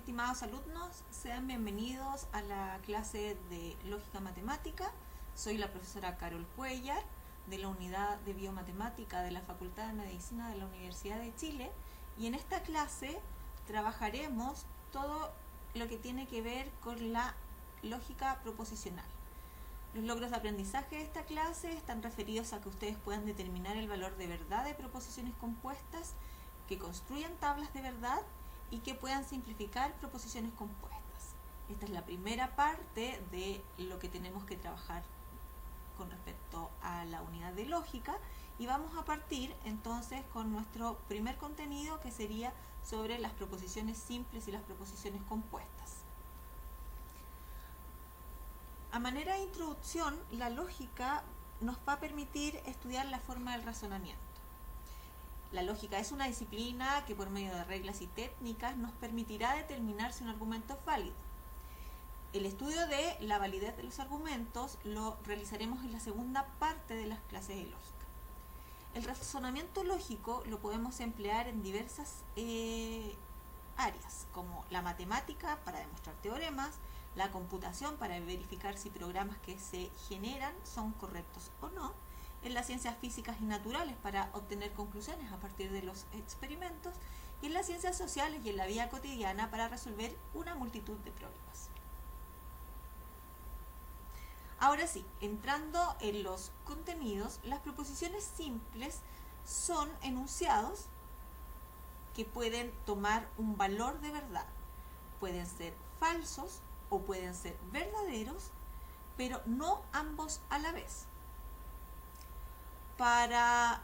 estimados alumnos, sean bienvenidos a la clase de Lógica Matemática. Soy la profesora Carol Cuellar, de la Unidad de Biomatemática de la Facultad de Medicina de la Universidad de Chile, y en esta clase trabajaremos todo lo que tiene que ver con la lógica proposicional. Los logros de aprendizaje de esta clase están referidos a que ustedes puedan determinar el valor de verdad de proposiciones compuestas, que construyan tablas de verdad y que puedan simplificar proposiciones compuestas. Esta es la primera parte de lo que tenemos que trabajar con respecto a la unidad de lógica, y vamos a partir entonces con nuestro primer contenido, que sería sobre las proposiciones simples y las proposiciones compuestas. A manera de introducción, la lógica nos va a permitir estudiar la forma del razonamiento. La lógica es una disciplina que por medio de reglas y técnicas nos permitirá determinar si un argumento es válido. El estudio de la validez de los argumentos lo realizaremos en la segunda parte de las clases de lógica. El razonamiento lógico lo podemos emplear en diversas áreas, como la matemática para demostrar teoremas, la computación para verificar si programas que se generan son correctos o no, en las ciencias físicas y naturales para obtener conclusiones a partir de los experimentos, y en las ciencias sociales y en la vida cotidiana para resolver una multitud de problemas. Ahora sí, entrando en los contenidos, las proposiciones simples son enunciados que pueden tomar un valor de verdad. Pueden ser falsos o pueden ser verdaderos, pero no ambos a la vez. Para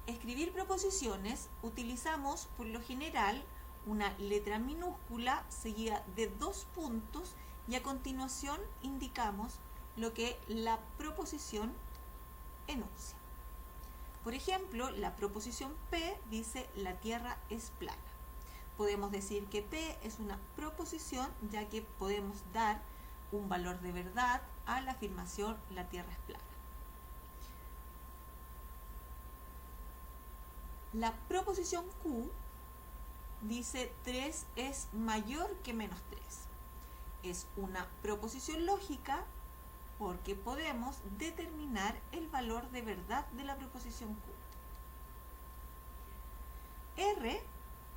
escribir proposiciones utilizamos por lo general una letra minúscula seguida de 2 puntos, y a continuación indicamos lo que la proposición enuncia. Por ejemplo, la proposición P dice: la Tierra es plana. Podemos decir que P es una proposición, ya que podemos dar un valor de verdad a la afirmación la Tierra es plana. La proposición Q dice 3 es mayor que menos 3. Es una proposición lógica porque podemos determinar el valor de verdad de la proposición Q. R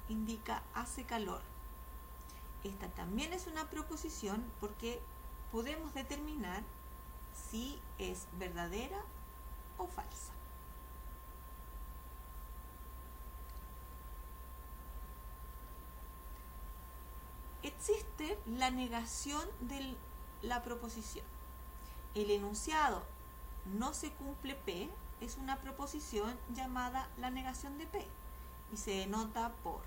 indica hace calor. Esta también es una proposición porque podemos determinar si es verdadera o falsa. Existe la negación de la proposición. El enunciado no se cumple P es una proposición llamada la negación de P y se denota por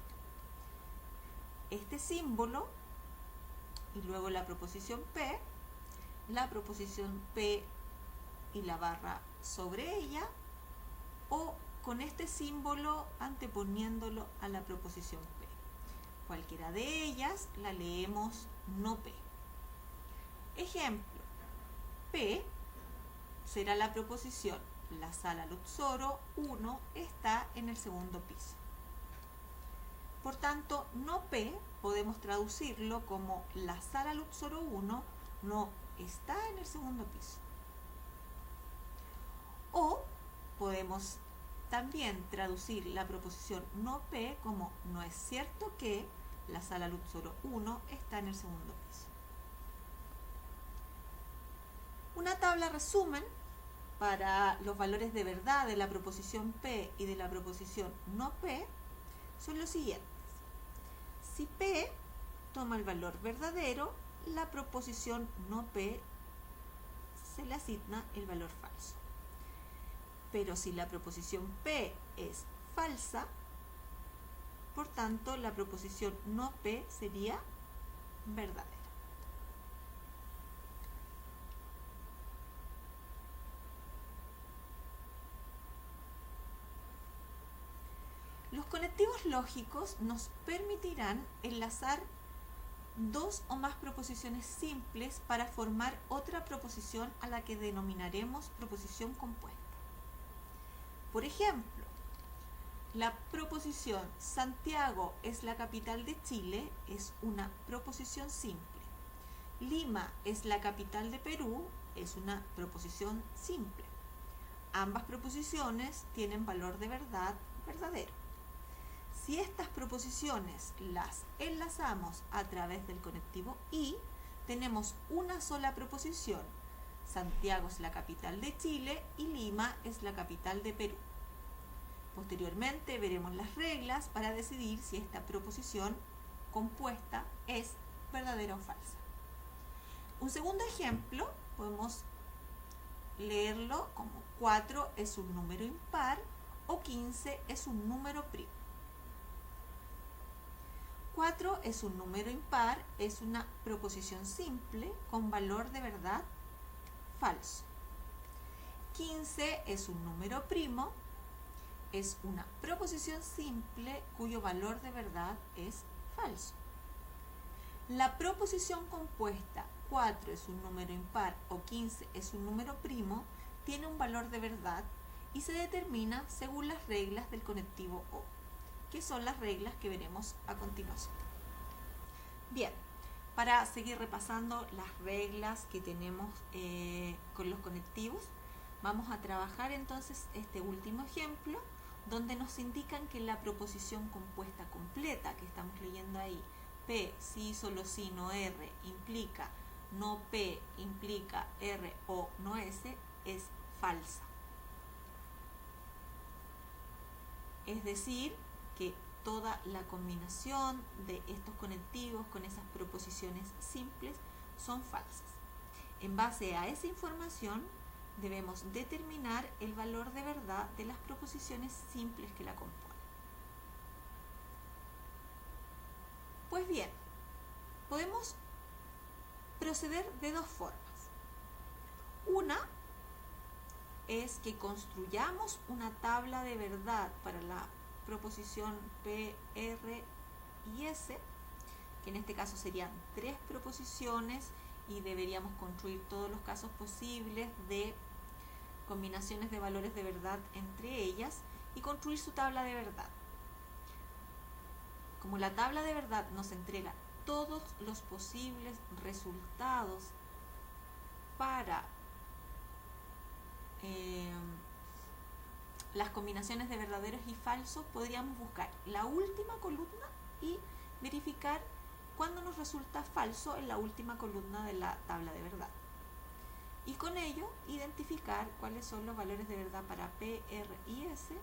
este símbolo y luego la proposición P y la barra sobre ella, o con este símbolo anteponiéndolo a la proposición P. Cualquiera de ellas la leemos no P. Ejemplo: P será la proposición: la sala Luxoro 1 está en el segundo piso. Por tanto, no P podemos traducirlo como la sala Luxoro 1 no está en el segundo piso. O podemos también traducir la proposición no P como: no es cierto que la sala Luxoro 1 está en el segundo piso. Una tabla resumen para los valores de verdad de la proposición P y de la proposición no P son los siguientes. Si P toma el valor verdadero, la proposición no P se le asigna el valor falso. Pero si la proposición P es falsa, por tanto la proposición no P sería verdadera. Los conectivos lógicos nos permitirán enlazar 2 o más proposiciones simples para formar otra proposición a la que denominaremos proposición compuesta. Por ejemplo, La proposición Santiago es la capital de Chile es una proposición simple. Lima es la capital de Perú es una proposición simple. Ambas proposiciones tienen valor de verdad verdadero. Si estas proposiciones las enlazamos a través del conectivo y, tenemos una sola proposición. Santiago es la capital de Chile y Lima es la capital de Perú. Posteriormente veremos las reglas para decidir si esta proposición compuesta es verdadera o falsa. Un segundo ejemplo, podemos leerlo como 4 es un número impar o 15 es un número primo. 4 es un número impar, es una proposición simple con valor de verdad falso. 15 es un número primo, es una proposición simple cuyo valor de verdad es falso. La proposición compuesta 4 es un número impar o 15 es un número primo tiene un valor de verdad y se determina según las reglas del conectivo o, que son las reglas que veremos a continuación. Bien, para seguir repasando las reglas que tenemos con los conectivos, vamos a trabajar entonces este último ejemplo, donde nos indican que la proposición compuesta completa que estamos leyendo ahí, P, sí, solo sí, no R, implica no P, implica R o no S, es falsa. Es decir, que toda la combinación de estos conectivos con esas proposiciones simples son falsas. En base a esa información, debemos determinar el valor de verdad de las proposiciones simples que la componen. Pues bien, podemos proceder de dos formas. Una es que construyamos una tabla de verdad para la proposición P, R y S, que en este caso serían 3 proposiciones y deberíamos construir todos los casos posibles de combinaciones de valores de verdad entre ellas y construir su tabla de verdad. Como la tabla de verdad nos entrega todos los posibles resultados para las combinaciones de verdaderos y falsos, podríamos buscar la última columna y verificar cuándo nos resulta falso en la última columna de la tabla de verdad. Y con ello identificar cuáles son los valores de verdad para P, R y S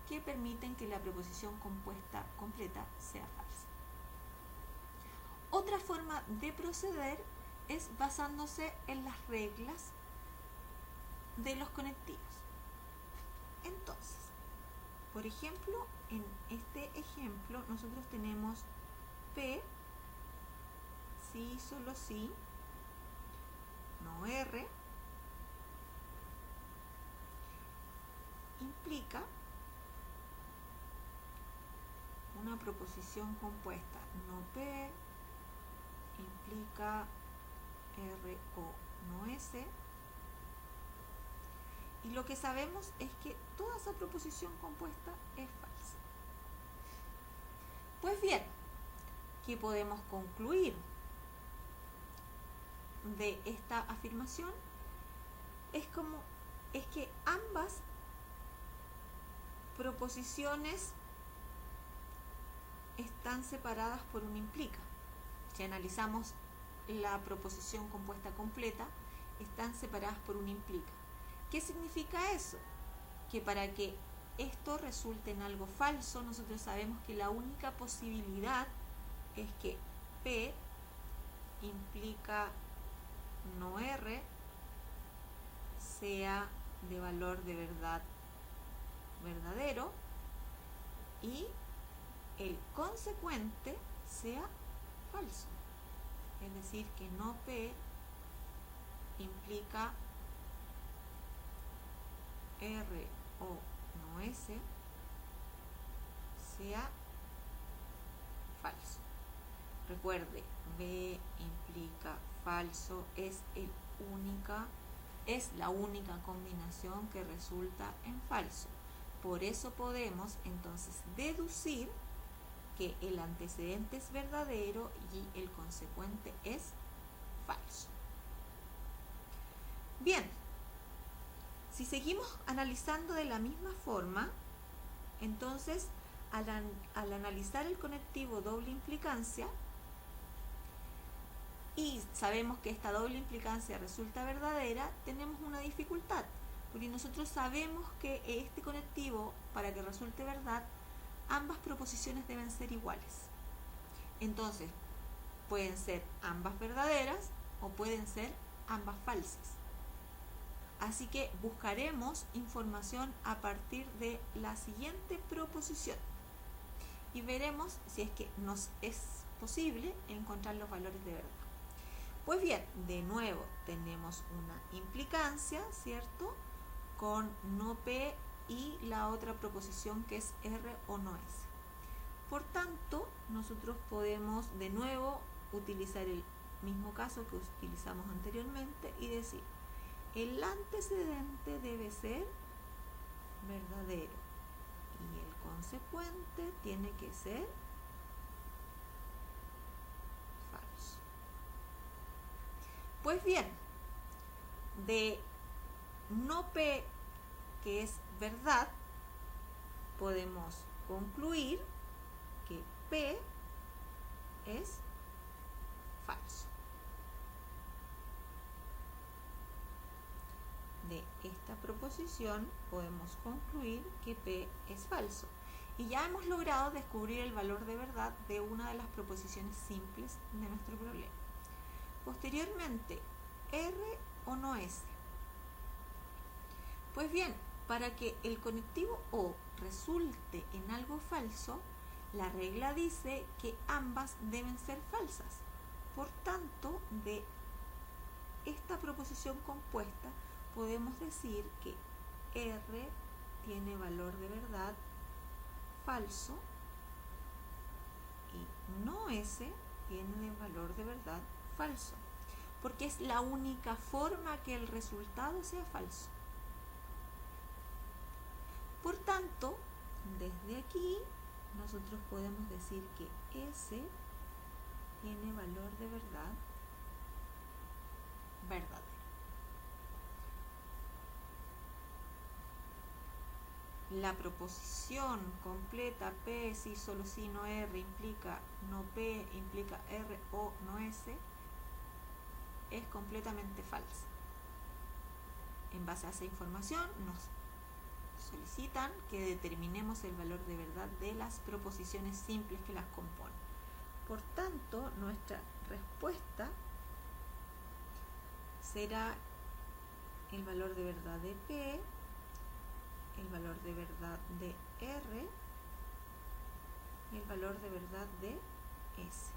que permiten que la proposición compuesta completa sea falsa. Otra forma de proceder es basándose en las reglas de los conectivos. Entonces, por ejemplo, en este ejemplo nosotros tenemos P, sí, solo sí, no R, implica una proposición compuesta, no P, implica R o no S, y lo que sabemos es que toda esa proposición compuesta es falsa. Pues bien, ¿qué podemos concluir de esta afirmación? Es que ambas proposiciones están separadas por un implica. Si analizamos la proposición compuesta completa, están separadas por un implica. ¿Qué significa eso? Que para que esto resulte en algo falso, nosotros sabemos que la única posibilidad es que P implica no R sea de valor de verdad verdadero y el consecuente sea falso. Es decir, que no P implica R o no S sea falso. Recuerde, B implica falso, es la única combinación que resulta en falso. Por eso podemos entonces deducir que el antecedente es verdadero y el consecuente es falso. Bien, si seguimos analizando de la misma forma, entonces al analizar el conectivo doble implicancia y sabemos que esta doble implicancia resulta verdadera, tenemos una dificultad, porque nosotros sabemos que este conectivo, para que resulte verdad, ambas proposiciones deben ser iguales. Entonces, pueden ser ambas verdaderas o pueden ser ambas falsas. Así que buscaremos información a partir de la siguiente proposición y veremos si es que nos es posible encontrar los valores de verdad. Pues bien, de nuevo tenemos una implicancia, ¿cierto?, con no P y la otra proposición que es R o no S. Por tanto, nosotros podemos de nuevo utilizar el mismo caso que utilizamos anteriormente y decir: el antecedente debe ser verdadero y el consecuente tiene que ser falso. Pues bien, de no P, que es verdad, podemos concluir que P es falso. De esta proposición podemos concluir que P es falso. Y ya hemos logrado descubrir el valor de verdad de una de las proposiciones simples de nuestro problema. Posteriormente, R o no S. Pues bien, para que el conectivo O resulte en algo falso, la regla dice que ambas deben ser falsas. Por tanto, de esta proposición compuesta podemos decir que R tiene valor de verdad falso y no S tiene valor de verdad falso, porque es la única forma que el resultado sea falso. Por tanto, desde aquí nosotros podemos decir que S tiene valor de verdad verdadero. La proposición completa P si solo si no R implica no P implica R o no S es completamente falsa. En base a esa información nos solicitan que determinemos el valor de verdad de las proposiciones simples que las componen. Por tanto, nuestra respuesta será el valor de verdad de P, el valor de verdad de R y el valor de verdad de S,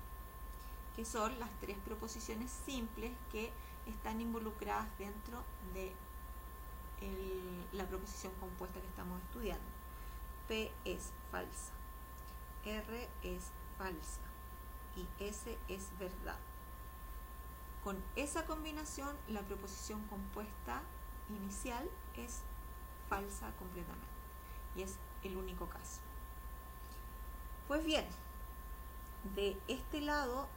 que son las tres proposiciones simples que están involucradas dentro de la proposición compuesta que estamos estudiando. P es falsa, R es falsa y S es verdad. Con esa combinación, la proposición compuesta inicial es falsa completamente y es el único caso. Pues bien, de este lado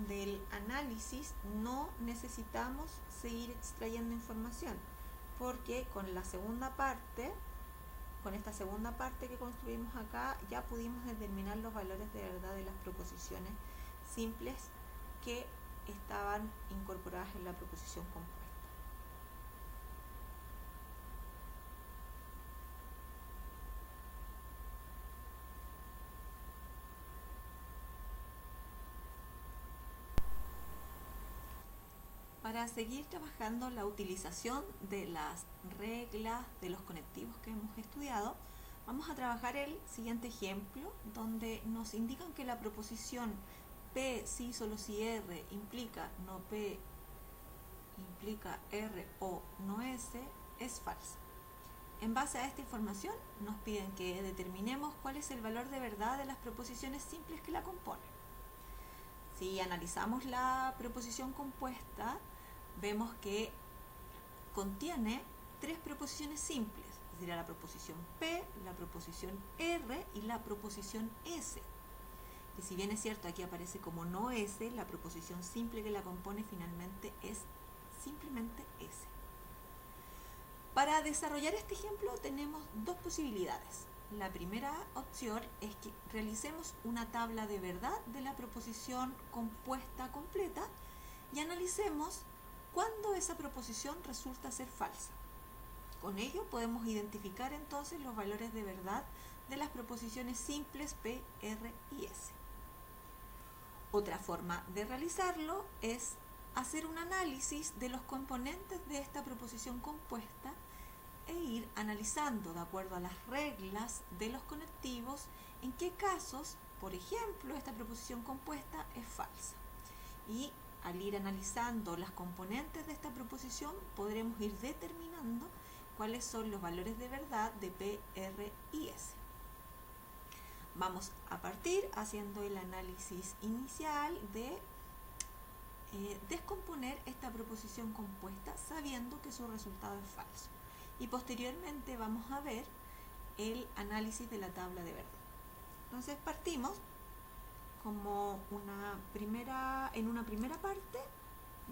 del análisis no necesitamos seguir extrayendo información, porque con la segunda parte, con esta segunda parte que construimos acá, ya pudimos determinar los valores de verdad de las proposiciones simples que estaban incorporadas en la proposición compuesta. Para seguir trabajando la utilización de las reglas de los conectivos que hemos estudiado, vamos a trabajar el siguiente ejemplo, donde nos indican que la proposición P si solo si R implica no P implica R o no S es falsa. En base a esta información nos piden que determinemos cuál es el valor de verdad de las proposiciones simples que la componen. Si analizamos la proposición compuesta, vemos que contiene tres proposiciones simples, sería la proposición P, la proposición R y la proposición S. Que si bien es cierto aquí aparece como no S, la proposición simple que la compone finalmente es simplemente S. Para desarrollar este ejemplo tenemos dos posibilidades. La primera opción es que realicemos una tabla de verdad de la proposición compuesta completa y analicemos cuándo esa proposición resulta ser falsa. Con ello podemos identificar entonces los valores de verdad de las proposiciones simples P, R y S. Otra forma de realizarlo es hacer un análisis de los componentes de esta proposición compuesta e ir analizando, de acuerdo a las reglas de los conectivos, en qué casos, por ejemplo, esta proposición compuesta es falsa. Y al ir analizando las componentes de esta proposición, podremos ir determinando cuáles son los valores de verdad de P, R y S. Vamos a partir haciendo el análisis inicial de descomponer esta proposición compuesta sabiendo que su resultado es falso. Y posteriormente vamos a ver el análisis de la tabla de verdad. Entonces partimos como en una primera parte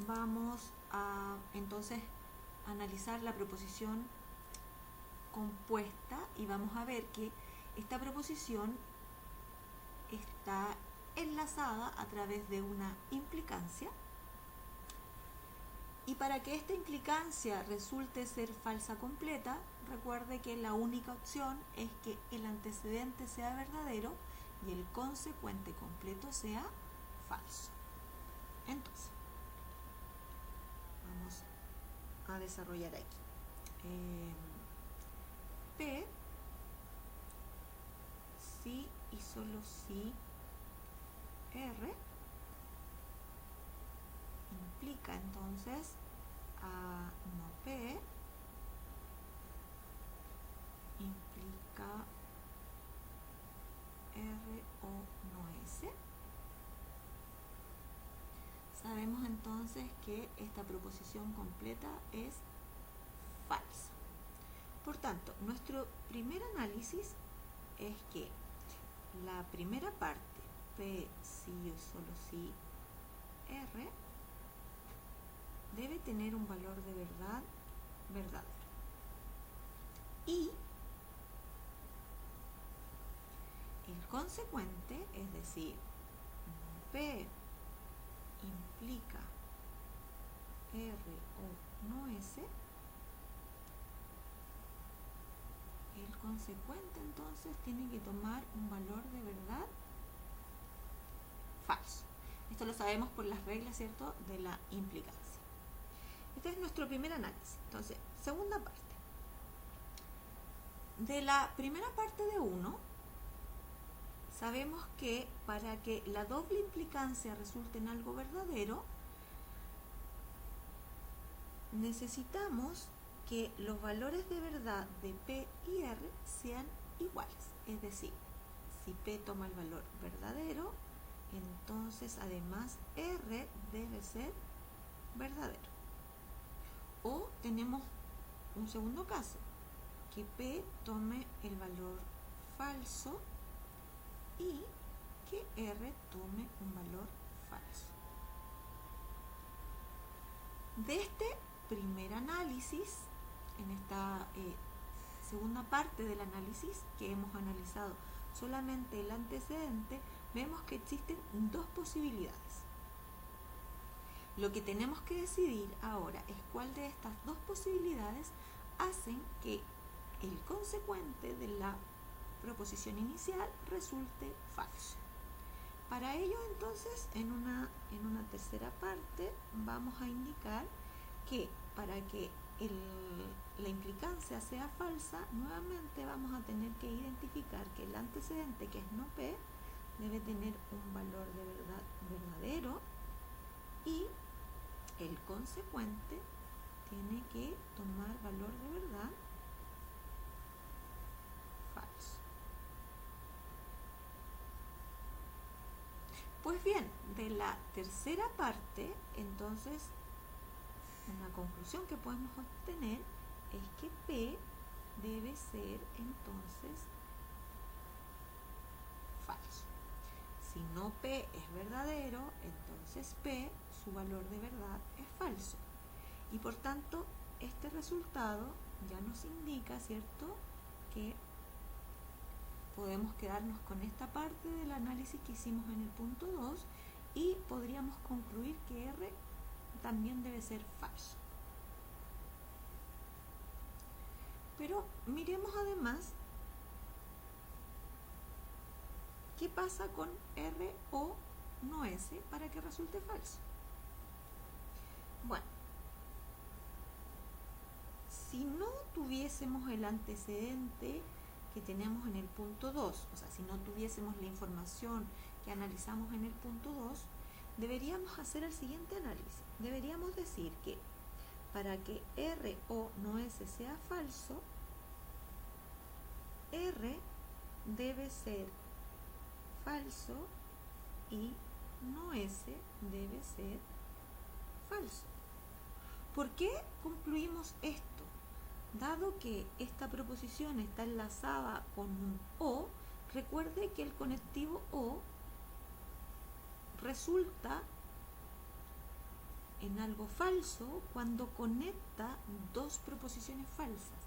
vamos a entonces analizar la proposición compuesta y vamos a ver que esta proposición está enlazada a través de una implicancia. Y para que esta implicancia resulte ser falsa completa, recuerde que la única opción es que el antecedente sea verdadero y el consecuente completo sea falso. Entonces, vamos a desarrollar aquí. P, si y solo si R implica entonces a no P, implica R o no S. Sabemos entonces que esta proposición completa es falsa. Por tanto, nuestro primer análisis es que la primera parte, P, si o solo si R, debe tener un valor de verdad verdadero. Y el consecuente, es decir, P implica R o no S, el consecuente entonces tiene que tomar un valor de verdad falso. Esto lo sabemos por las reglas, ¿cierto?, de la implicancia. Este es nuestro primer análisis. Entonces, segunda parte. De la primera parte de 1, sabemos que para que la doble implicancia resulte en algo verdadero, necesitamos que los valores de verdad de P y R sean iguales. Es decir, si P toma el valor verdadero, entonces además R debe ser verdadero. O tenemos un segundo caso, que P tome el valor falso y que R tome un valor falso. De este primer análisis, en esta segunda parte del análisis que hemos analizado solamente el antecedente, vemos que existen dos posibilidades. Lo que tenemos que decidir ahora es cuál de estas dos posibilidades hacen que el consecuente de la proposición inicial resulte falso. Para ello, entonces, en una tercera parte vamos a indicar que para que la implicancia sea falsa, nuevamente vamos a tener que identificar que el antecedente, que es no P, debe tener un valor de verdad verdadero y el consecuente tiene que tomar valor de verdad falso. Pues bien, de la tercera parte, entonces, una conclusión que podemos obtener es que P debe ser entonces falso. Si no P es verdadero, entonces P, su valor de verdad, es falso. Y por tanto, este resultado ya nos indica, ¿cierto?, que podemos quedarnos con esta parte del análisis que hicimos en el punto 2 y podríamos concluir que R también debe ser falso. Pero miremos además qué pasa con R o no S para que resulte falso. Bueno, si no tuviésemos el antecedente que tenemos en el punto 2, o sea, si no tuviésemos la información que analizamos en el punto 2, deberíamos hacer el siguiente análisis. Deberíamos decir que para que R o no S sea falso, R debe ser falso y no S debe ser falso. ¿Por qué concluimos esto? Dado que esta proposición está enlazada con un O, recuerde que el conectivo O resulta en algo falso cuando conecta dos proposiciones falsas.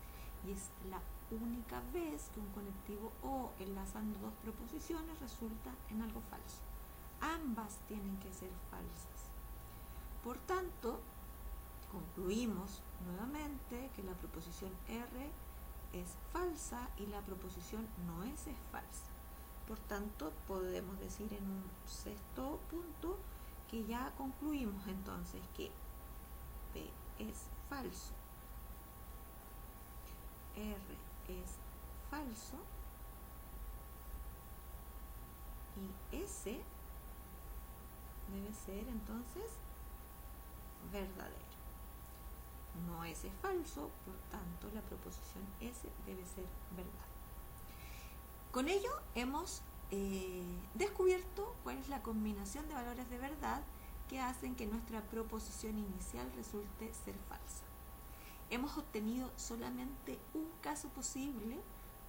Y es la única vez que un conectivo O enlazando dos proposiciones resulta en algo falso. Ambas tienen que ser falsas. Por tanto, concluimos nuevamente que la proposición R es falsa y la proposición no es falsa. Por tanto, podemos decir en un sexto punto que ya concluimos entonces que P es falso, R es falso y S debe ser entonces verdadero. No S es falso, por tanto la proposición S debe ser verdad. Con ello hemos descubierto cuál es la combinación de valores de verdad que hacen que nuestra proposición inicial resulte ser falsa. Hemos obtenido solamente un caso posible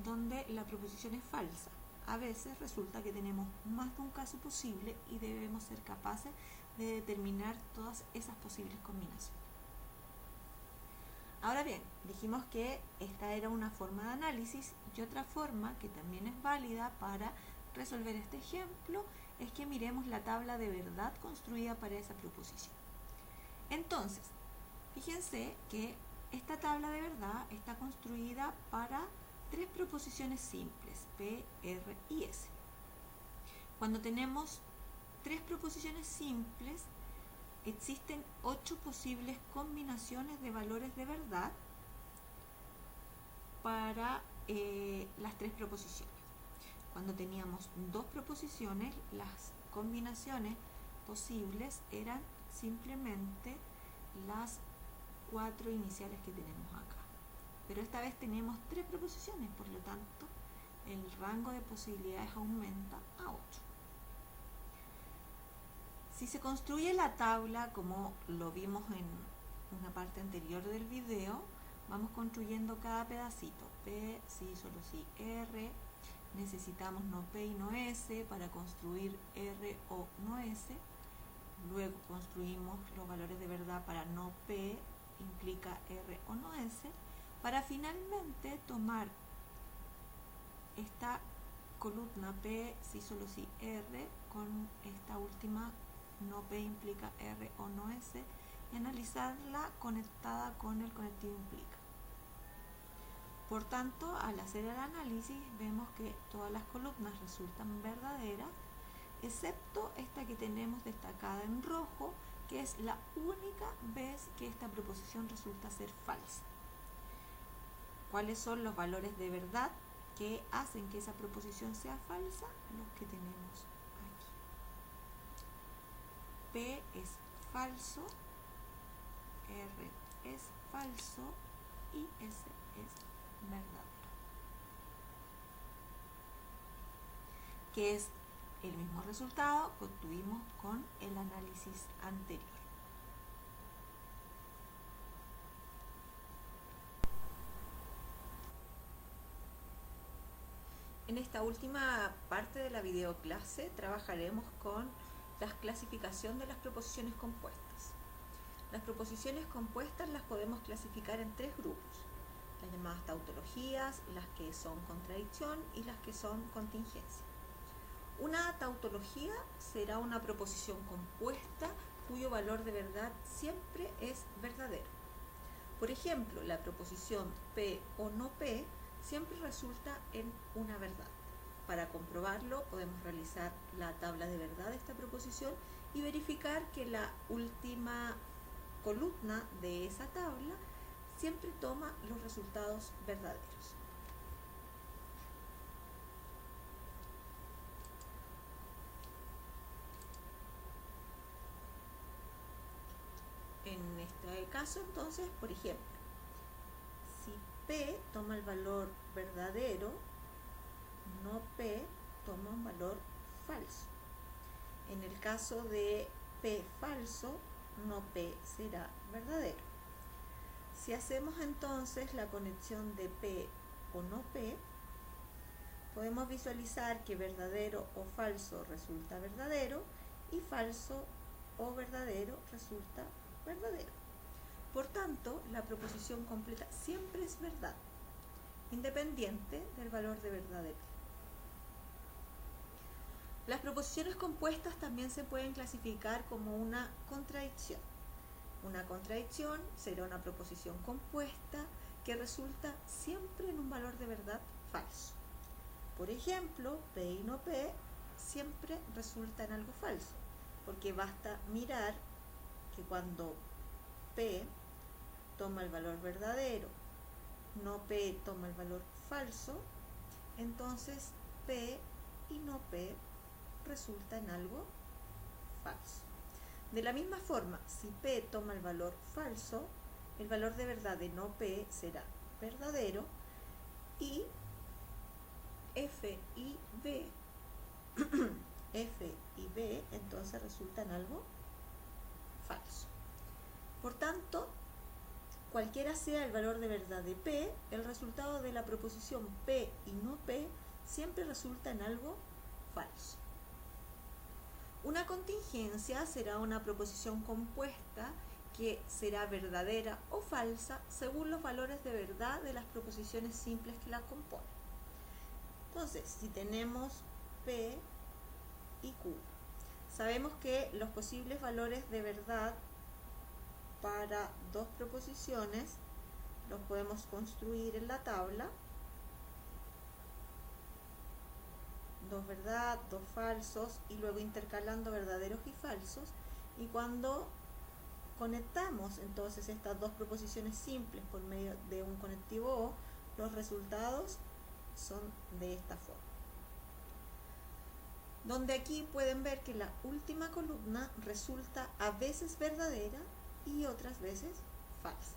donde la proposición es falsa. A veces resulta que tenemos más de un caso posible y debemos ser capaces de determinar todas esas posibles combinaciones. Ahora bien, dijimos que esta era una forma de análisis y otra forma que también es válida para resolver este ejemplo es que miremos la tabla de verdad construida para esa proposición. Entonces, fíjense que esta tabla de verdad está construida para tres proposiciones simples, P, R y S. Cuando tenemos tres proposiciones simples, existen 8 posibles combinaciones de valores de verdad para las tres proposiciones. Cuando teníamos dos proposiciones, las combinaciones posibles eran simplemente las 4 iniciales que tenemos acá. Pero esta vez tenemos 3 proposiciones, por lo tanto, el rango de posibilidades aumenta a 8. Si se construye la tabla como lo vimos en una parte anterior del video, vamos construyendo cada pedacito. P, sí, solo sí, R. Necesitamos no P y no S para construir R o no S. Luego construimos los valores de verdad para no P, implica R o no S, para finalmente tomar esta columna P, sí, solo sí, R, con esta última no P implica R o no S, y analizarla conectada con el conectivo implica. Por tanto, al hacer el análisis, vemos que todas las columnas resultan verdaderas, excepto esta que tenemos destacada en rojo, que es la única vez que esta proposición resulta ser falsa. ¿Cuáles son los valores de verdad que hacen que esa proposición sea falsa? Los que tenemos aquí. P es falso, R es falso y S es verdadero. Que es el mismo resultado que obtuvimos con el análisis anterior. En esta última parte de la videoclase trabajaremos con la clasificación de las proposiciones compuestas. Las proposiciones compuestas las podemos clasificar en tres grupos: las llamadas tautologías, las que son contradicción y las que son contingencia. Una tautología será una proposición compuesta cuyo valor de verdad siempre es verdadero. Por ejemplo, la proposición P o no P siempre resulta en una verdad. Para comprobarlo, podemos realizar la tabla de verdad de esta proposición y verificar que la última columna de esa tabla siempre toma los resultados verdaderos. En este caso, entonces, por ejemplo, si P toma el valor verdadero, no P toma un valor falso. En el caso de P falso, no P será verdadero. Si hacemos entonces la conexión de P o no P, podemos visualizar que verdadero o falso resulta verdadero y falso o verdadero resulta verdadero. Por tanto, la proposición completa siempre es verdad, independiente del valor de verdad de P. Las proposiciones compuestas también se pueden clasificar como una contradicción. Una contradicción será una proposición compuesta que resulta siempre en un valor de verdad falso. Por ejemplo, P y no P siempre resulta en algo falso, porque basta mirar que cuando P toma el valor verdadero, no P toma el valor falso, entonces P y no P resulta en algo falso. De la misma forma, si P toma el valor falso, el valor de verdad de no P será verdadero y F y B F y B entonces resultan algo falso. Por tanto, cualquiera sea el valor de verdad de P, el resultado de la proposición P y no P siempre resulta en algo falso. Una contingencia será una proposición compuesta que será verdadera o falsa según los valores de verdad de las proposiciones simples que la componen. Entonces, si tenemos P y Q, sabemos que los posibles valores de verdad para dos proposiciones los podemos construir en la tabla: dos verdad, dos falsos, y luego intercalando verdaderos y falsos. Y cuando conectamos entonces estas dos proposiciones simples por medio de un conectivo O, los resultados son de esta forma. Donde aquí pueden ver que la última columna resulta a veces verdadera y otras veces falsa.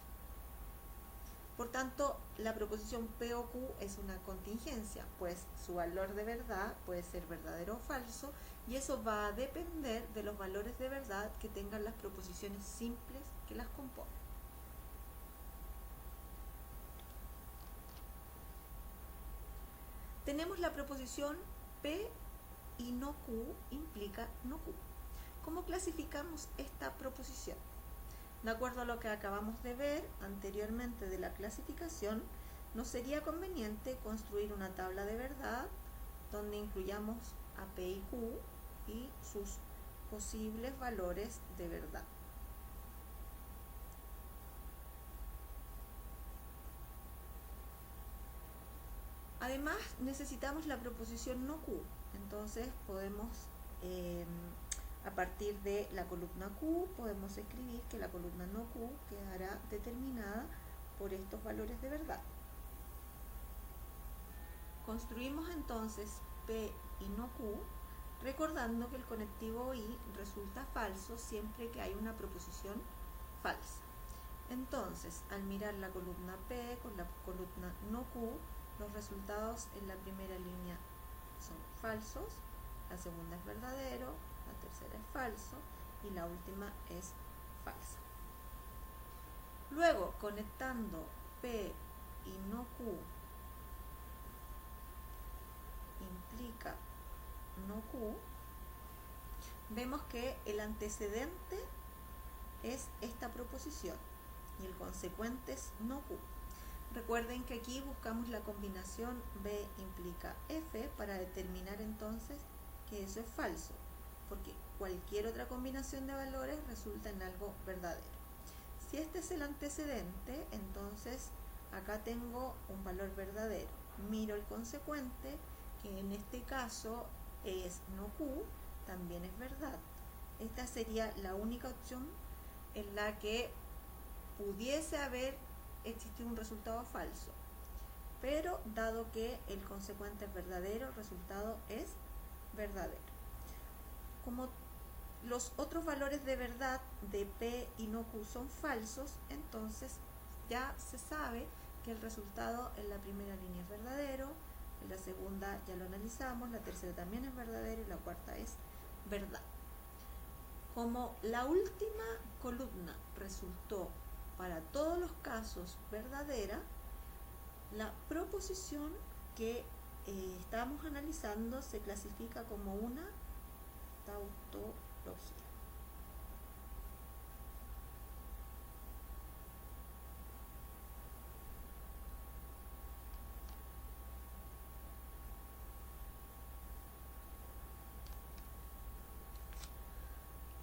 Por tanto, la proposición P o Q es una contingencia, pues su valor de verdad puede ser verdadero o falso, y eso va a depender de los valores de verdad que tengan las proposiciones simples que las componen. Tenemos la proposición P y no Q implica no Q. ¿Cómo clasificamos esta proposición? De acuerdo a lo que acabamos de ver anteriormente de la clasificación, nos sería conveniente construir una tabla de verdad donde incluyamos a P y Q y sus posibles valores de verdad. Además, necesitamos la proposición no Q. Entonces podemos, a partir de la columna Q, podemos escribir que la columna no Q quedará determinada por estos valores de verdad. Construimos entonces P y no Q, recordando que el conectivo I resulta falso siempre que hay una proposición falsa. Entonces, al mirar la columna P con la columna no Q, los resultados en la primera línea son falsos, la segunda es verdadero, la tercera es falso y la última es falsa. Luego, conectando P y no Q implica no Q, vemos que el antecedente es esta proposición y el consecuente es no Q. Recuerden que aquí buscamos la combinación B implica F para determinar entonces que eso es falso, porque cualquier otra combinación de valores resulta en algo verdadero. Si este es el antecedente, entonces acá tengo un valor verdadero. Miro el consecuente, que en este caso es no Q, también es verdad. Esta sería la única opción en la que pudiese haber existido un resultado falso. Pero dado que el consecuente es verdadero, el resultado es verdadero. Como los otros valores de verdad de P y no Q son falsos, entonces ya se sabe que el resultado en la primera línea es verdadero, en la segunda ya lo analizamos, la tercera también es verdadero y la cuarta es verdad. Como la última columna resultó para todos los casos verdadera, la proposición que estamos analizando se clasifica como una tautología.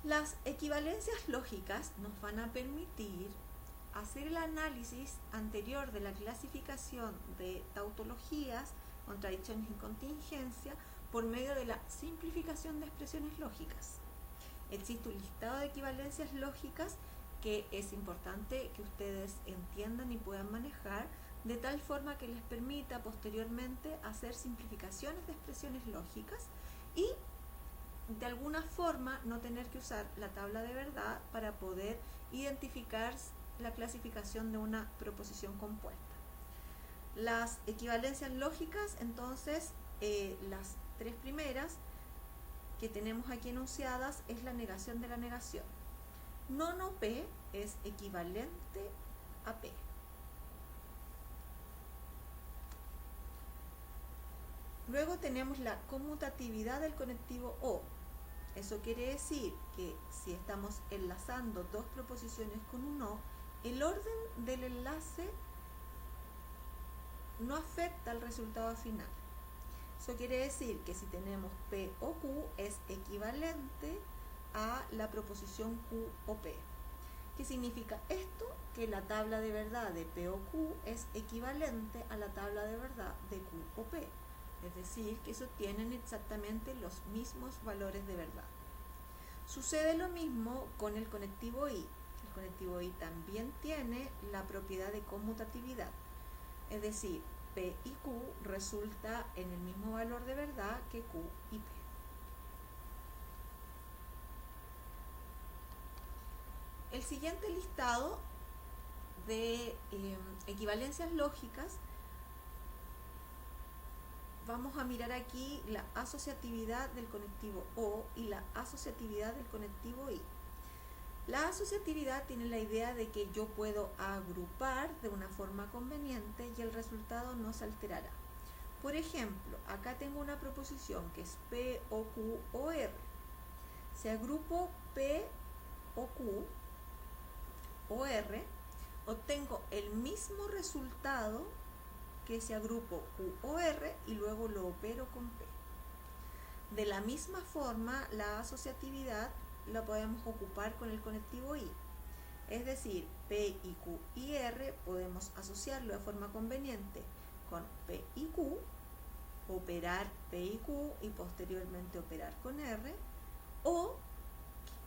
Las equivalencias lógicas nos van a permitir hacer el análisis anterior de la clasificación de tautologías, contradicciones y contingencia por medio de la simplificación de expresiones lógicas. Existe un listado de equivalencias lógicas que es importante que ustedes entiendan y puedan manejar de tal forma que les permita posteriormente hacer simplificaciones de expresiones lógicas y de alguna forma no tener que usar la tabla de verdad para poder identificar la clasificación de una proposición compuesta. Las equivalencias lógicas, entonces, las tres primeras que tenemos aquí enunciadas es la negación de la negación. No P es equivalente a P. Luego tenemos la conmutatividad del conectivo O. Eso quiere decir que si estamos enlazando dos proposiciones con un O, el orden del enlace no afecta al resultado final. Eso quiere decir que si tenemos P o Q es equivalente a la proposición Q o P. ¿Qué significa esto? Que la tabla de verdad de P o Q es equivalente a la tabla de verdad de Q o P. Es decir, que tienen exactamente los mismos valores de verdad. Sucede lo mismo con el conectivo I. El conectivo I también tiene la propiedad de conmutatividad. Es decir, P y Q resulta en el mismo valor de verdad que Q y P. El siguiente listado de equivalencias lógicas, vamos a mirar aquí la asociatividad del conectivo O y la asociatividad del conectivo I. La asociatividad tiene la idea de que yo puedo agrupar de una forma conveniente y el resultado no se alterará. Por ejemplo, acá tengo una proposición que es P o Q o R. Si agrupo P o Q o R, obtengo el mismo resultado que si agrupo Q o R y luego lo opero con P. De la misma forma, la asociatividad la podemos ocupar con el conectivo I. Es decir, P y Q y R podemos asociarlo de forma conveniente con P y Q, operar P y Q y posteriormente operar con R, o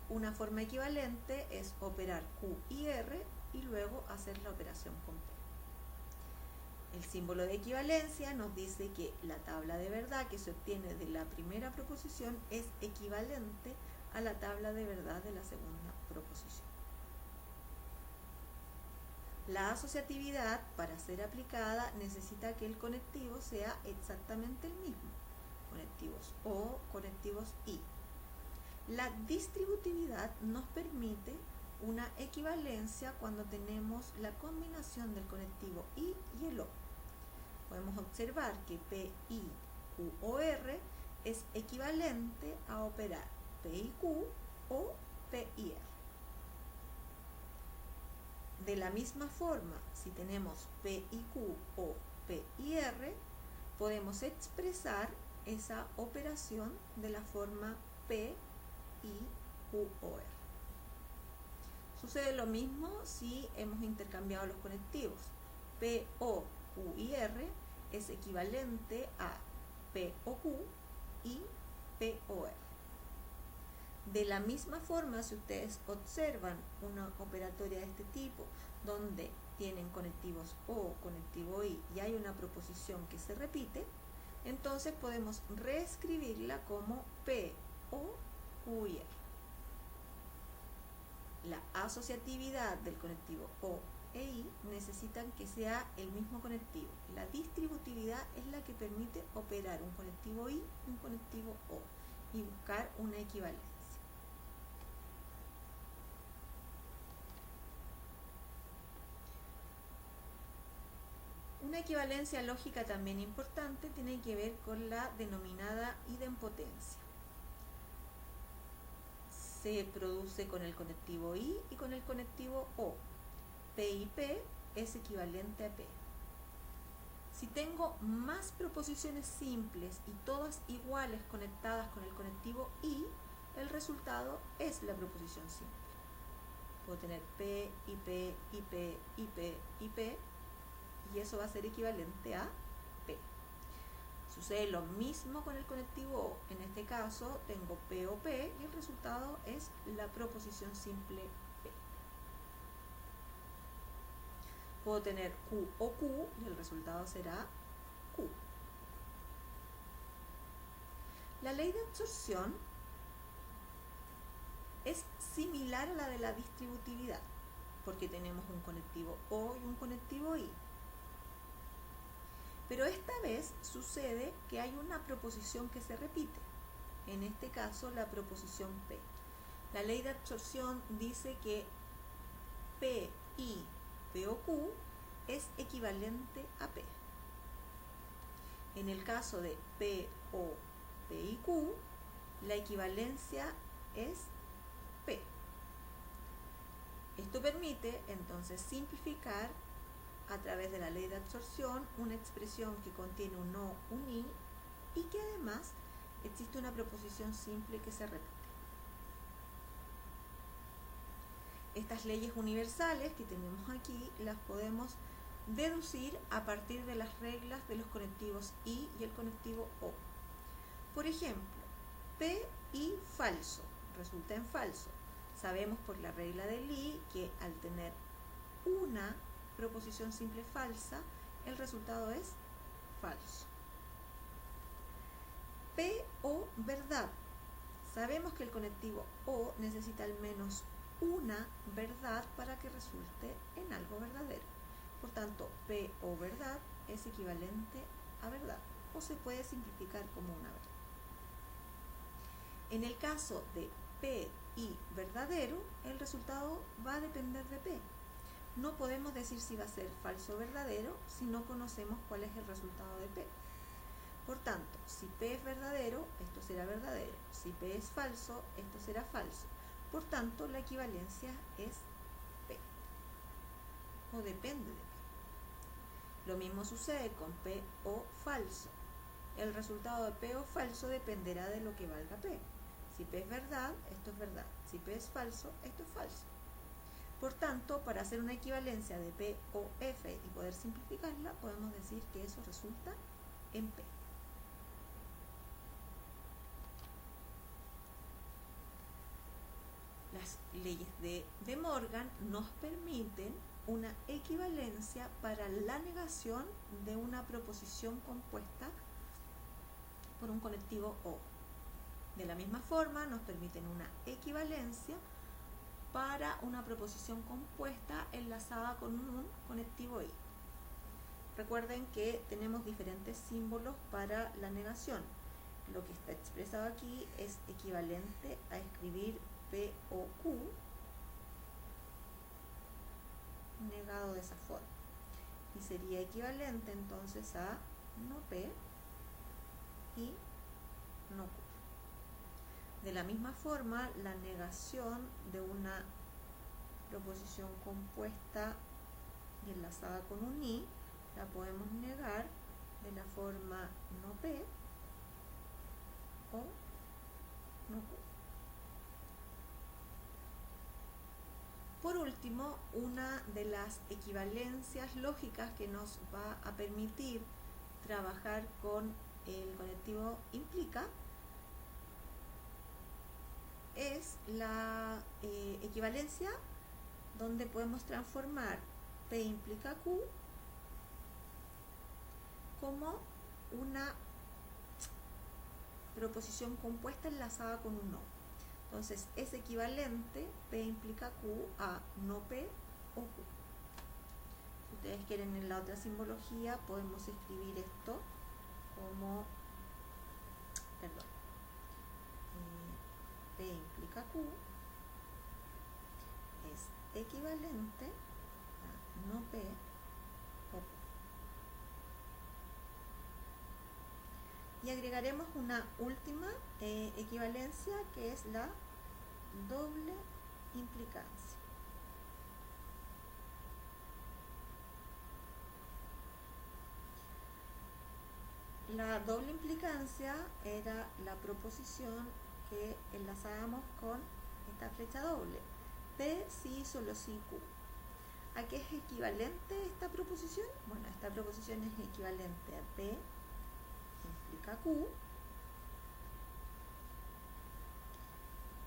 una forma equivalente es operar Q y R y luego hacer la operación con P. El símbolo de equivalencia nos dice que la tabla de verdad que se obtiene de la primera proposición es equivalente a la tabla de verdad de la segunda proposición. La asociatividad, para ser aplicada, necesita que el conectivo sea exactamente el mismo. Conectivos O, conectivos I. La distributividad nos permite una equivalencia cuando tenemos la combinación del conectivo I y el O. Podemos observar que PI Q o R es equivalente a operar P y Q o P y R. De la misma forma, si tenemos P y Q o P y R, podemos expresar esa operación de la forma P y Q o R. Sucede lo mismo si hemos intercambiado los conectivos. P o Q y R es equivalente a P o Q y P o R. De la misma forma, si ustedes observan una operatoria de este tipo, donde tienen conectivos O, conectivo I, y hay una proposición que se repite, entonces podemos reescribirla como P, O, Q y R. La asociatividad del conectivo O e I necesitan que sea el mismo conectivo. La distributividad es la que permite operar un conectivo I y un conectivo O y buscar una equivalencia. Una equivalencia lógica también importante tiene que ver con la denominada idempotencia. Se produce con el conectivo I y con el conectivo O. P y P es equivalente a P. Si tengo más proposiciones simples y todas iguales conectadas con el conectivo I, el resultado es la proposición simple. Puedo tener P y P y P y P y P, y eso va a ser equivalente a P. Sucede lo mismo con el conectivo O. En este caso tengo P o P y el resultado es la proposición simple P. Puedo tener Q o Q y el resultado será Q. La ley de absorción es similar a la de la distributividad, porque tenemos un conectivo O y un conectivo I. Pero esta vez sucede que hay una proposición que se repite, en este caso la proposición P. La ley de absorción dice que P, I, P o Q es equivalente a P. En el caso de P, O, P y Q, la equivalencia es P. Esto permite entonces simplificar a través de la ley de absorción una expresión que contiene un O, un I y que además existe una proposición simple que se repite. Estas leyes universales que tenemos aquí las podemos deducir a partir de las reglas de los conectivos I y el conectivo O. Por ejemplo, P, I falso resulta en falso. Sabemos por la regla de Lie que al tener una proposición simple falsa, el resultado es falso. P o verdad. Sabemos que el conectivo O necesita al menos una verdad para que resulte en algo verdadero. Por tanto, P o verdad es equivalente a verdad, o se puede simplificar como una verdad. En el caso de P y verdadero, el resultado va a depender de P. No podemos decir si va a ser falso o verdadero si no conocemos cuál es el resultado de P. Por tanto, si P es verdadero, esto será verdadero. Si P es falso, esto será falso. Por tanto, la equivalencia es P. O depende de P. Lo mismo sucede con P o falso. El resultado de P o falso dependerá de lo que valga P. Si P es verdad, esto es verdad. Si P es falso, esto es falso. Por tanto, para hacer una equivalencia de P o F y poder simplificarla, podemos decir que eso resulta en P. Las leyes de De Morgan nos permiten una equivalencia para la negación de una proposición compuesta por un conectivo O. De la misma forma, nos permiten una equivalencia para una proposición compuesta enlazada con un conectivo I. Recuerden que tenemos diferentes símbolos para la negación. Lo que está expresado aquí es equivalente a escribir P o Q negado de esa forma. Y sería equivalente entonces a no P y no Q. De la misma forma, la negación de una proposición compuesta y enlazada con un i la podemos negar de la forma no P o no Q. Por último, una de las equivalencias lógicas que nos va a permitir trabajar con el conectivo implica es la equivalencia donde podemos transformar P implica Q como una proposición compuesta enlazada con un no. Entonces es equivalente P implica Q a no P o Q. Si ustedes quieren en la otra simbología podemos escribir esto como, perdón, P implica Q es equivalente a no P o Q. Y agregaremos una última equivalencia que es la doble implicancia. La doble implicancia era la proposición que enlazábamos con esta flecha doble. P sí, solo sí, Q. ¿A qué es equivalente esta proposición? Bueno, esta proposición es equivalente a P implica Q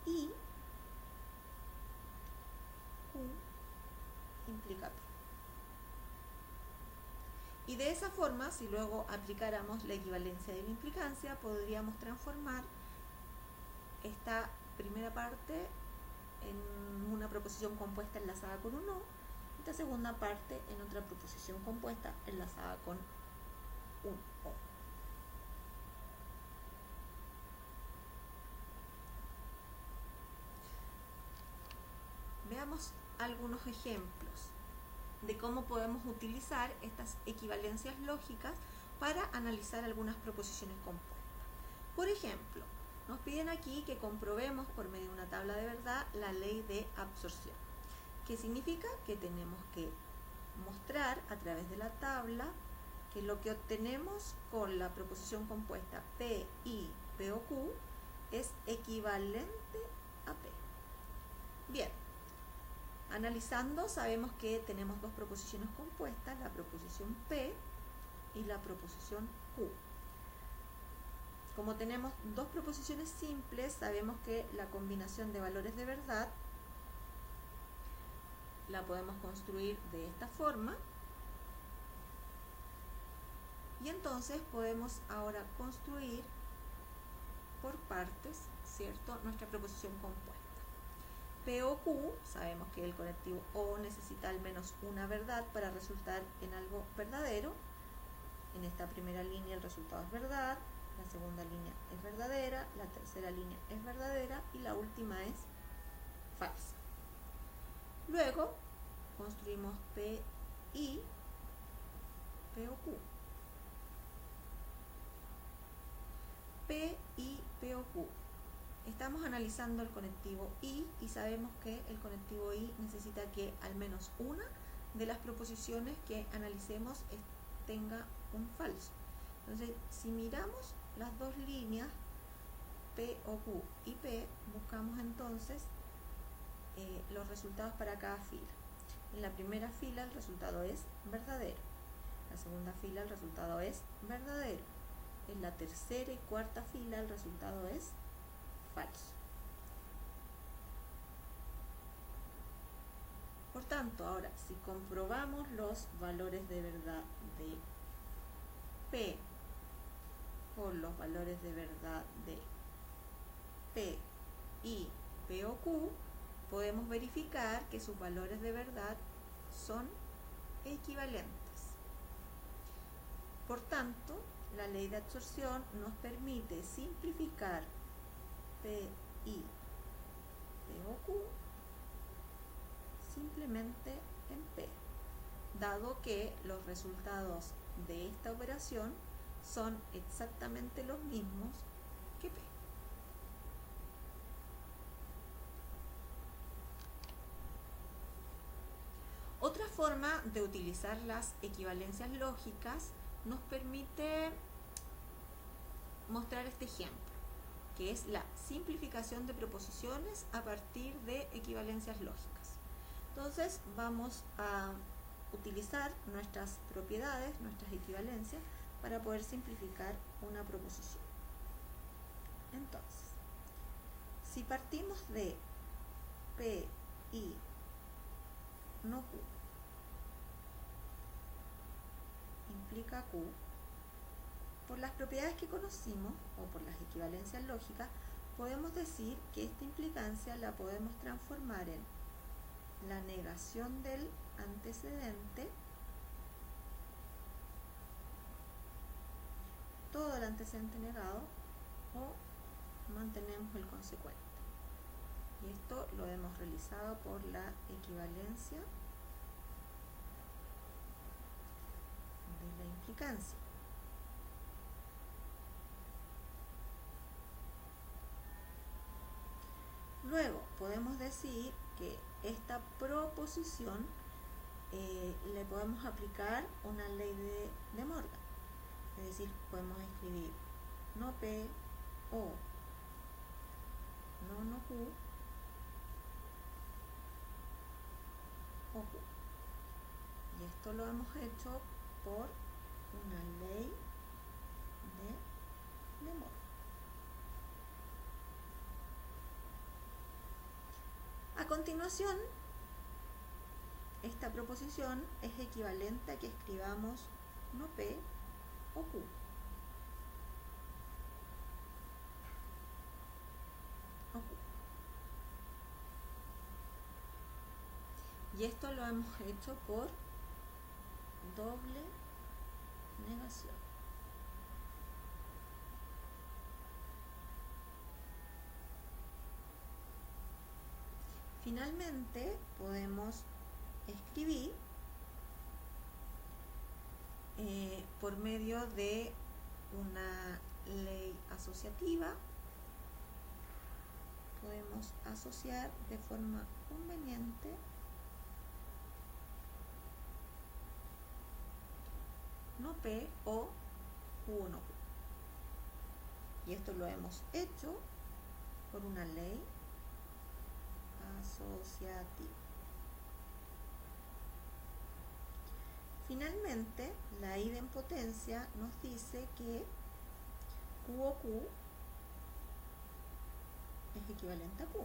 y Q implica P. Y de esa forma, si luego aplicáramos la equivalencia de la implicancia, podríamos transformar esta primera parte en una proposición compuesta enlazada con un no, y esta segunda parte en otra proposición compuesta enlazada con un o. Veamos algunos ejemplos de cómo podemos utilizar estas equivalencias lógicas para analizar algunas proposiciones compuestas. Por ejemplo, nos piden aquí que comprobemos por medio de una tabla de verdad la ley de absorción. ¿Qué significa? Que tenemos que mostrar a través de la tabla que lo que obtenemos con la proposición compuesta P, I, P o Q es equivalente a P. Bien. Analizando, sabemos que tenemos dos proposiciones compuestas, la proposición P y la proposición Q. Como tenemos dos proposiciones simples, sabemos que la combinación de valores de verdad la podemos construir de esta forma. Y entonces podemos ahora construir por partes, ¿cierto?, nuestra proposición compuesta. P o Q, sabemos que el conectivo O necesita al menos una verdad para resultar en algo verdadero. En esta primera línea el resultado es verdad, la segunda línea es verdadera, la tercera línea es verdadera y la última es falsa. Luego construimos P, I, P o Q. P, I, P o Q. Estamos analizando el conectivo I y sabemos que el conectivo I necesita que al menos una de las proposiciones que analicemos tenga un falso. Entonces, si miramos las dos líneas P o Q y P, buscamos entonces los resultados para cada fila. En la primera fila el resultado es verdadero. En la segunda fila el resultado es verdadero. En la tercera y cuarta fila el resultado es falso. Por tanto, ahora, si comprobamos los valores de verdad de P con los valores de verdad de P, I, P o Q, podemos verificar que sus valores de verdad son equivalentes. Por tanto, la ley de absorción nos permite simplificar P, I, P o Q simplemente en P, dado que los resultados de esta operación son exactamente los mismos que P. Otra forma de utilizar las equivalencias lógicas nos permite mostrar este ejemplo, que es la simplificación de proposiciones a partir de equivalencias lógicas. Entonces vamos a utilizar nuestras propiedades, nuestras equivalencias, para poder simplificar una proposición. Entonces, si partimos de P, I, no Q, implica Q, por las propiedades que conocimos, o por las equivalencias lógicas, podemos decir que esta implicancia la podemos transformar en la negación del antecedente, todo el antecedente negado, o mantenemos el consecuente. Y esto lo hemos realizado por la equivalencia de la implicancia. Luego podemos decir que esta proposición le podemos aplicar una ley de Morgan. Es decir, podemos escribir no P o no Q o Q. Y esto lo hemos hecho por una ley de Morgan. A continuación, esta proposición es equivalente a que escribamos no P o Q. Y esto lo hemos hecho por doble negación. Finalmente, podemos escribir por medio de una ley asociativa, podemos asociar de forma conveniente no P o Q o no Q. Y esto lo hemos hecho por una ley asociativa. Finalmente, la idempotencia nos dice que Q o Q es equivalente a Q.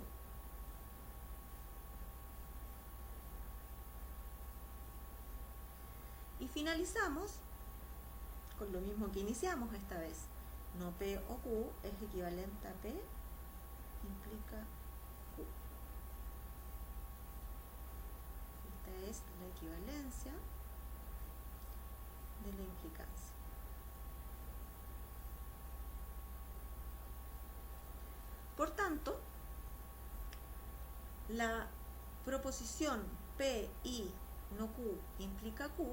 Y finalizamos con lo mismo que iniciamos esta vez. No P o Q es equivalente a P, implica Q. Esta es la equivalencia de la implicancia. Por tanto, la proposición P, I, no Q, implica Q,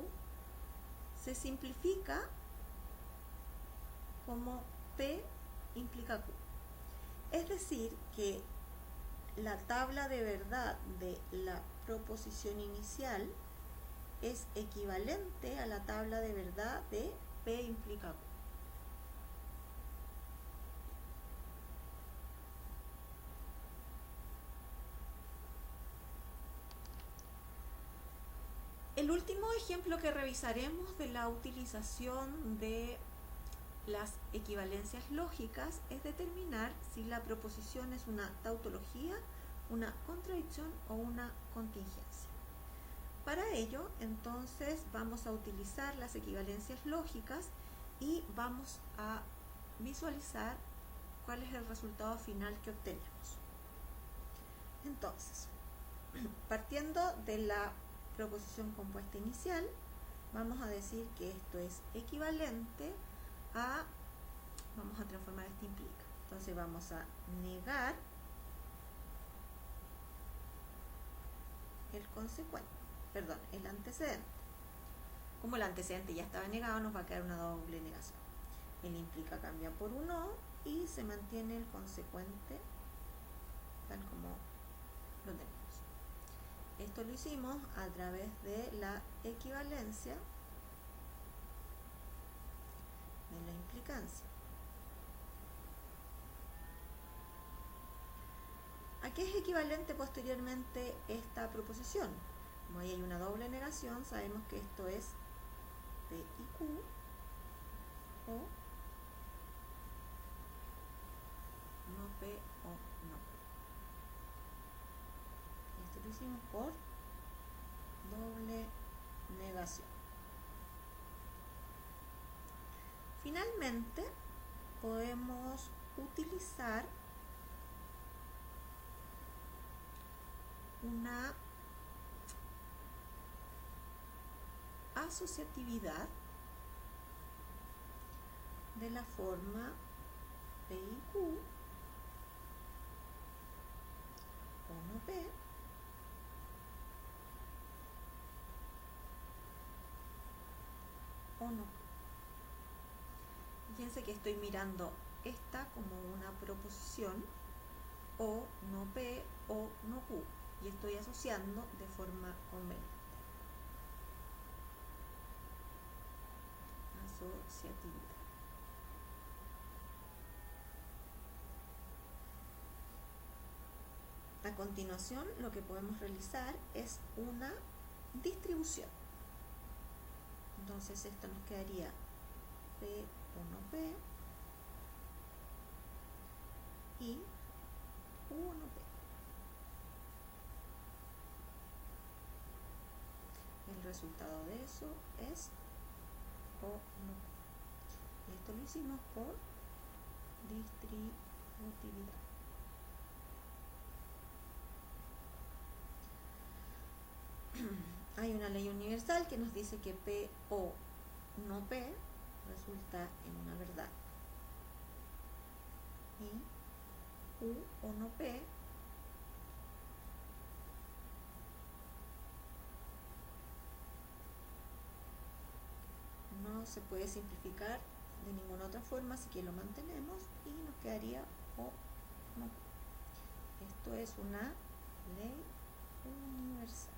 se simplifica como P implica Q. Es decir, que la tabla de verdad de la proposición inicial es equivalente a la tabla de verdad de P implica Q. El último ejemplo que revisaremos de la utilización de las equivalencias lógicas es determinar si la proposición es una tautología, una contradicción o una contingencia. Para ello, entonces, vamos a utilizar las equivalencias lógicas y vamos a visualizar cuál es el resultado final que obtenemos. Entonces, partiendo de la proposición compuesta inicial, vamos a decir que esto es equivalente a, vamos a transformar este implica. Entonces vamos a negar el consecuente, perdón, el antecedente. Como el antecedente ya estaba negado, nos va a quedar una doble negación. El implica cambia por un o y se mantiene el consecuente tal como lo tenemos. Esto lo hicimos a través de la equivalencia de la implicancia. ¿A qué es equivalente posteriormente esta proposición? Como ahí hay una doble negación, sabemos que esto es P y Q o no P o no Q. Esto lo hicimos por doble negación. Finalmente, podemos utilizar una asociatividad de la forma P y Q o no P o no Q. Fíjense que estoy mirando esta como una proposición o no P o no Q y estoy asociando de forma conveniente. Asociatividad. A continuación, lo que podemos realizar es una distribución. Entonces esto nos quedaría P o no P y Q o no P. El resultado de eso es o no P. Esto lo hicimos por distributividad. Hay una ley universal que nos dice que P o no P resulta en una verdad y Q o no P no se puede simplificar de ninguna otra forma, así que lo mantenemos y nos quedaría o no P. Esto es una ley universal.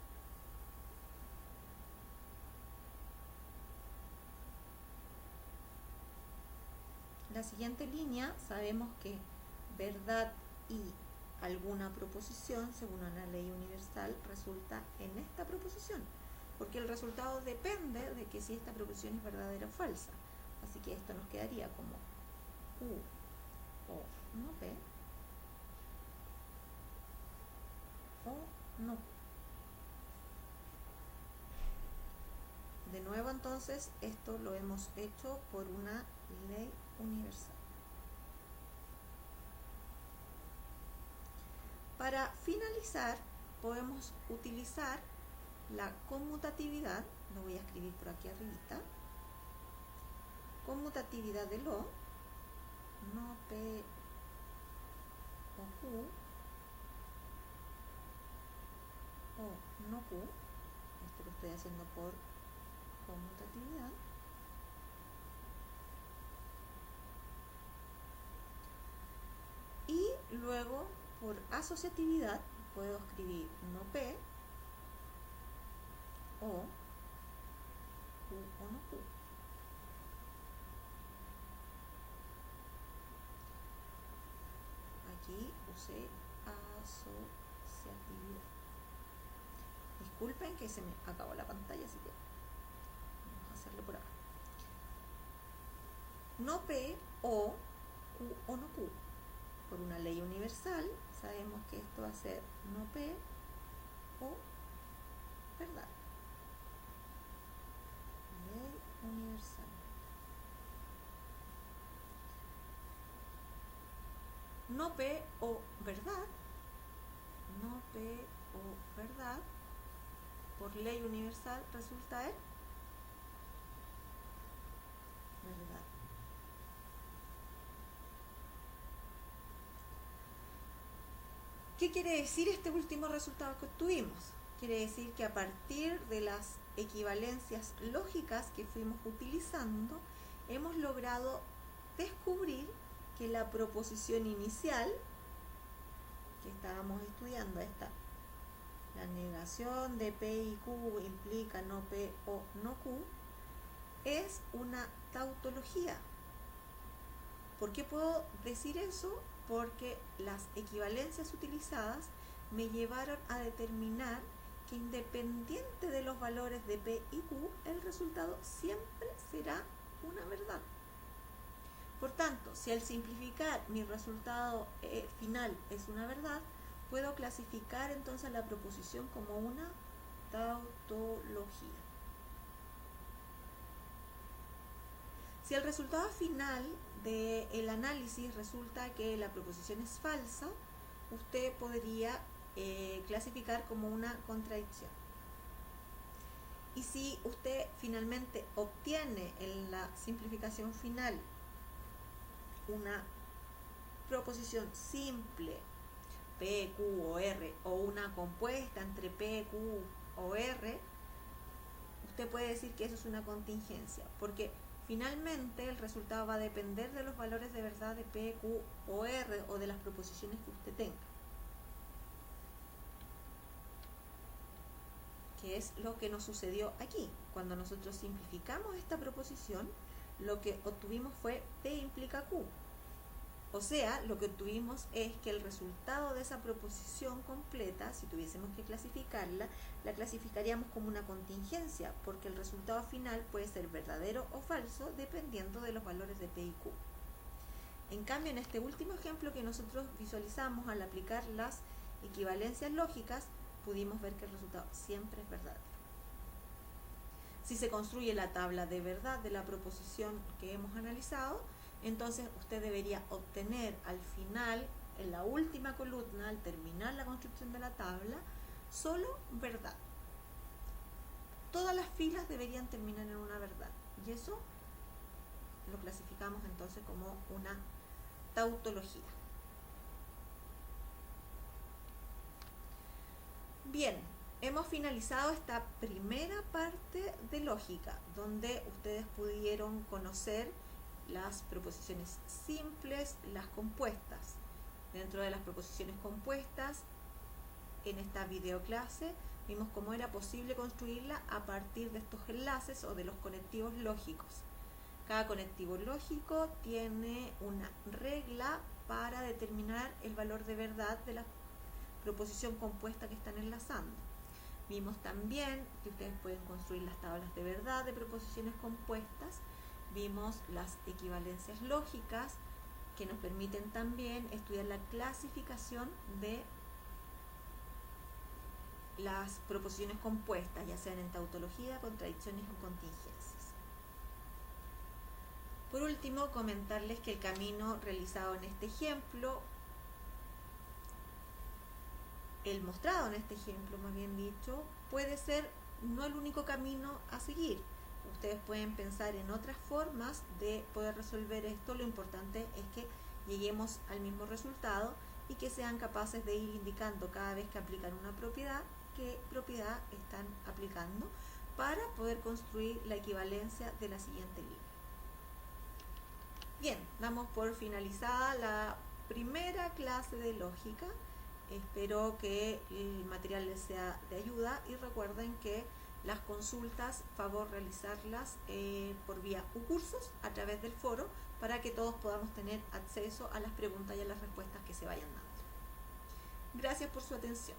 La siguiente línea sabemos que verdad y alguna proposición, según una ley universal, resulta en esta proposición, porque el resultado depende de que si esta proposición es verdadera o falsa. Así que esto nos quedaría como Q o no P o no Q. De nuevo, entonces, esto lo hemos hecho por una ley universal. Para finalizar, podemos utilizar la conmutatividad, lo voy a escribir por aquí arribita, conmutatividad de lo, no P o Q o no Q, esto lo estoy haciendo por conmutatividad, y luego por asociatividad puedo escribir no P o Q o no Q. Aquí usé asociatividad. Disculpen que se me acabó la pantalla, así que vamos a hacerlo por acá. No P o Q o no Q. Por una ley universal sabemos que esto va a ser no P o verdad. Ley universal. No P o verdad. No P o verdad. Por ley universal resulta en verdad. ¿Qué quiere decir este último resultado que obtuvimos? Quiere decir que a partir de las equivalencias lógicas que fuimos utilizando, hemos logrado descubrir que la proposición inicial que estábamos estudiando, esta, la negación de P y Q implica no P o no Q, es una tautología. ¿Por qué puedo decir eso? Porque las equivalencias utilizadas me llevaron a determinar que independiente de los valores de P y Q, el resultado siempre será una verdad. Por tanto, si al simplificar mi resultado final es una verdad, puedo clasificar entonces la proposición como una tautología. Si el resultado final del análisis resulta que la proposición es falsa, usted podría clasificar como una contradicción. Y si usted finalmente obtiene en la simplificación final una proposición simple, P, Q o R, o una compuesta entre P, Q o R, usted puede decir que eso es una contingencia, porque finalmente el resultado va a depender de los valores de verdad de P, Q o R o de las proposiciones que usted tenga. Que es lo que nos sucedió aquí. Cuando nosotros simplificamos esta proposición, lo que obtuvimos fue P implica Q. O sea, lo que obtuvimos es que el resultado de esa proposición completa, si tuviésemos que clasificarla, la clasificaríamos como una contingencia, porque el resultado final puede ser verdadero o falso dependiendo de los valores de P y Q. En cambio, en este último ejemplo que nosotros visualizamos al aplicar las equivalencias lógicas, pudimos ver que el resultado siempre es verdadero. Si se construye la tabla de verdad de la proposición que hemos analizado, entonces usted debería obtener al final, en la última columna, al terminar la construcción de la tabla, solo verdad. Todas las filas deberían terminar en una verdad, y eso lo clasificamos entonces como una tautología. Bien, hemos finalizado esta primera parte de lógica, donde ustedes pudieron conocer las proposiciones simples, las compuestas. Dentro de las proposiciones compuestas, en esta videoclase, vimos cómo era posible construirla a partir de estos enlaces o de los conectivos lógicos. Cada conectivo lógico tiene una regla para determinar el valor de verdad de la proposición compuesta que están enlazando. Vimos también que ustedes pueden construir las tablas de verdad de proposiciones compuestas. Vimos las equivalencias lógicas que nos permiten también estudiar la clasificación de las proposiciones compuestas, ya sean en tautología, contradicciones o contingencias. Por último, comentarles que el camino realizado en este ejemplo, el mostrado en este ejemplo, más bien dicho, puede ser no el único camino a seguir. Ustedes pueden pensar en otras formas de poder resolver esto. Lo importante es que lleguemos al mismo resultado y que sean capaces de ir indicando cada vez que aplican una propiedad, qué propiedad están aplicando, para poder construir la equivalencia de la siguiente línea. Bien, damos por finalizada la primera clase de lógica. Espero que el material les sea de ayuda y recuerden que las consultas, favor realizarlas por vía uCursos a través del foro para que todos podamos tener acceso a las preguntas y a las respuestas que se vayan dando. Gracias por su atención.